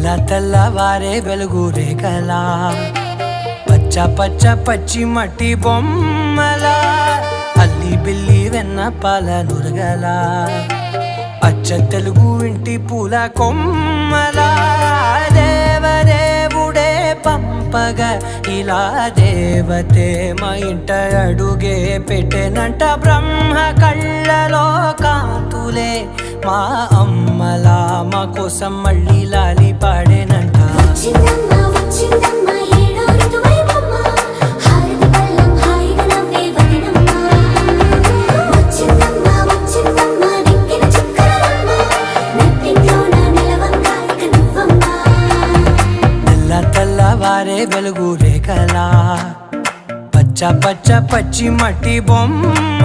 తెల్ల తెల్లవారే వెలుగు రేఖలా పచ్చ పచ్చ పచ్చి మట్టి బొమ్మలా అల్లి బిల్లి వెన్న పాల నురగలా అచ్చ తెలుగు ఇంటి పూల కొమ్మలా దేవదేవుడే పంపగా ఇలా దేవతే మా ఇంట అడుగే పెట్టెనంట బ్రహ్మ కళ్ళలో కాంతులే మా అమ్మలా మా కోసం మళ్ళీ లాలి పాడేనంట. తెల్లవారే వెలుగు రేఖలా పచ్చ పచ్చ పచ్చి మట్టి బొమ్మ